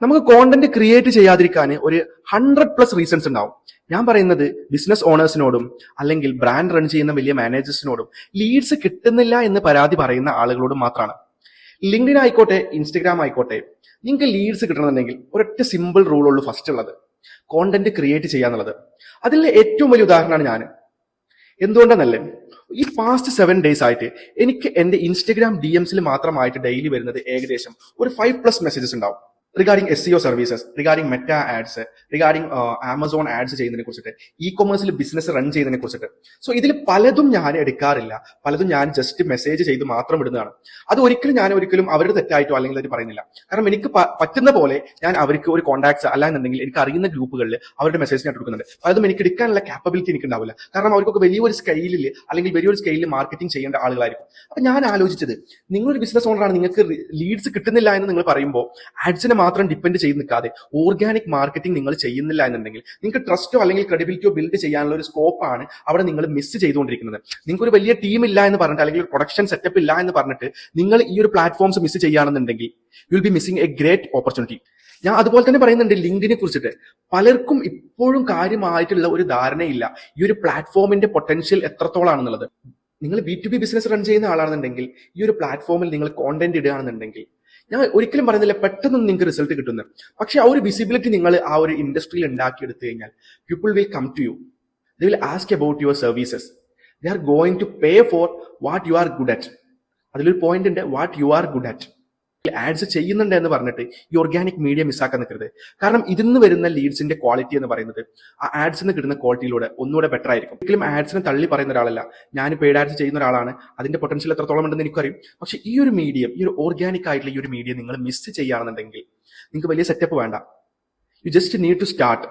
നമുക്ക് content create ചെയ്യാതിരിക്കാൻ ഒരു 100+ റീസൺസ് ഉണ്ടാവും. ഞാൻ പറയുന്നത് ബിസിനസ് ഓണേഴ്സിനോടും അല്ലെങ്കിൽ ബ്രാൻഡ് റൺ ചെയ്യുന്ന വലിയ മാനേജേഴ്സിനോടും ലീഡ്സ് കിട്ടുന്നില്ല എന്ന് പരാതി പറയുന്ന ആളുകളോടും മാത്രമാണ്. ലിങ്ക്ഡിൻ ആയിക്കോട്ടെ, ഇൻസ്റ്റഗ്രാം ആയിക്കോട്ടെ, നിങ്ങൾക്ക് ലീഡ്സ് കിട്ടണമെന്നുണ്ടെങ്കിൽ ഒരൊറ്റ സിമ്പിൾ റൂൾ ഉള്ളൂ ഫസ്റ്റ് ഉള്ളത്: കോണ്ടന്റ് ക്രിയേറ്റ് ചെയ്യാന്നുള്ളത്. അതിലെ ഏറ്റവും വലിയ ഉദാഹരണമാണ് ഞാൻ. എന്തുകൊണ്ടാണല്ലേ, ഈ പാസ്റ്റ് 7 days ആയിട്ട് എനിക്ക് എന്റെ ഇൻസ്റ്റഗ്രാം DMs മാത്രമായിട്ട് ഡെയിലി വരുന്നത് ഏകദേശം ഒരു 5+ മെസ്സേജസ് ഉണ്ടാവും. Regarding SEO services, regarding Meta ads, regarding Amazon ads ചെയ്യുന്നതിനെ കുറിച്ചിട്ട്, ഇ-കൊമേഴ്സിൽ ബിസിനസ് റൺ ചെയ്യുന്നതിനെ കുറിച്ചിട്ട്. സോ ഇതിൽ പലതും ഞാൻ എടുക്കാറില്ല, പലതും ഞാൻ ജസ്റ്റ് മെസ്സേജ് ചെയ്ത് മാത്രം ഇടുന്നതാണ്. അത് ഞാൻ ഒരിക്കലും അവരുടെ തെറ്റായിട്ടോ അല്ലെങ്കിൽ അവർ പറയുന്നില്ല. കാരണം എനിക്ക് പറ്റുന്ന പോലെ ഞാൻ അവർക്ക് ഒരു കോൺടാക്ട്സ് അല്ലാന്നുണ്ടെങ്കിൽ എനിക്ക് അറിയുന്ന ഗ്രൂപ്പുകളിൽ അവരുടെ മെസ്സേജ് ഞാൻ കൊടുക്കുന്നുണ്ട്. പലതും എനിക്ക് എടുക്കാനുള്ള കാപ്പബിലിറ്റി എനിക്ക് ഉണ്ടാവില്ല. കാരണം അവർക്കൊക്കെ വലിയൊരു സ്കെയിലിൽ അല്ലെങ്കിൽ വലിയൊരു സ്കെയിലിൽ മാർക്കറ്റിംഗ് ചെയ്യേണ്ട ആളുകളായിരിക്കും. അപ്പൊ ഞാൻ ആലോചിച്ചത്, നിങ്ങളൊരു ബിസിനസ് ഓണറാണ്, നിങ്ങൾക്ക് ലീഡ്സ് കിട്ടുന്നില്ല എന്ന് നിങ്ങൾ പറയുമ്പോൾ ആഡ്സിനെ മാത്രം ഡിപ്പെൻഡ് ചെയ്ത് നിൽക്കാതെ ഓർഗാനിക് മാർക്കറ്റിംഗ് നിങ്ങൾ ചെയ്യുന്നില്ല എന്നുണ്ടെങ്കിൽ നിങ്ങൾക്ക് ട്രസ്റ്റോ അല്ലെങ്കിൽ ക്രെഡിബിലിറ്റിയോ ബിൽഡ് ചെയ്യാനുള്ള ഒരു സ്കോപ്പാണ് അവിടെ നിങ്ങൾ മിസ് ചെയ്തുകൊണ്ടിരിക്കുന്നത്. നിങ്ങൾക്ക് ഒരു വലിയ ടീം ഇല്ല എന്ന് പറഞ്ഞിട്ട് അല്ലെങ്കിൽ ഒരു പ്രൊഡക്ഷൻ സെറ്റപ്പ് ഇല്ല എന്ന് പറഞ്ഞിട്ട് നിങ്ങൾ ഈ ഒരു പ്ലാറ്റ്ഫോംസ് മിസ് ചെയ്യുകയാണെന്നുണ്ടെങ്കിൽ you will be missing A great opportunity. ഞാൻ അതുപോലെ തന്നെ പറയുന്നുണ്ട് ലിങ്ക്ഡിനെ കുറിച്ചിട്ട്. പലർക്കും ഇപ്പോഴും കാര്യമായിട്ടുള്ള ഒരു ധാരണയില്ല ഈ ഒരു പ്ലാറ്റ്ഫോമിന്റെ പൊട്ടൻഷ്യൽ എത്രത്തോളാണെന്നുള്ളത്. നിങ്ങൾ B2B ബിസിനസ് റൺ ചെയ്യുന്ന ആളാണെന്നുണ്ടെങ്കിൽ ഈ ഒരു പ്ലാറ്റ്ഫോമിൽ നിങ്ങൾ കോണ്ടന്റ് ഇടുകയാണെന്നുണ്ടെങ്കിൽ, ഞാൻ ഒരിക്കലും പറയുന്നില്ല പെട്ടെന്നൊന്നും നിങ്ങൾക്ക് റിസൾട്ട് കിട്ടുന്നത്. പക്ഷെ ആ ഒരു വിസിബിലിറ്റി നിങ്ങൾ ആ ഒരു ഇൻഡസ്ട്രിയിൽ ഉണ്ടാക്കിയെടുത്തു കഴിഞ്ഞാൽ people will come to you. They will ask about your services. They are going to pay for what you are good at. അതിലൊരു പോയിന്റ് ഉണ്ട്, what you are good at. Ads ചെയ്യുന്നുണ്ട് എന്ന് പറഞ്ഞിട്ട് ഈ ഓർഗാനിക് മീഡിയ മിസ്സാക്കാൻ നിൽക്കരുത്. കാരണം ഇതിന്ന് വരുന്ന ലീഡ്സിന്റെ ക്വാളിറ്റി എന്ന് പറയുന്നത് ആ ആഡ്സിന് കിട്ടുന്ന ക്വാളിറ്റിയിലൂടെ ഒന്നുകൂടെ ബെറ്റർ ആയിരിക്കും. ഒരിക്കലും ആഡ്സിനെ തള്ളി പറയുന്ന ഒരാളല്ല. ഞാൻ പെയ്ഡ് ആഡ്സ് ചെയ്യുന്ന ഒരാളാണ്, അതിന്റെ പൊട്ടൻഷ്യൽ എത്രത്തോളം ഉണ്ടെന്ന് എനിക്കറിയും. പക്ഷെ ഈ ഒരു മീഡിയം, ഈ ഒരു ഓർഗാനിക് ആയിട്ടുള്ള ഈ ഒരു മീഡിയം നിങ്ങൾ മിസ് ചെയ്യുകയാണെന്നുണ്ടെങ്കിൽ നിങ്ങൾക്ക് വലിയ സെറ്റപ്പ് വേണ്ട. You just need to start.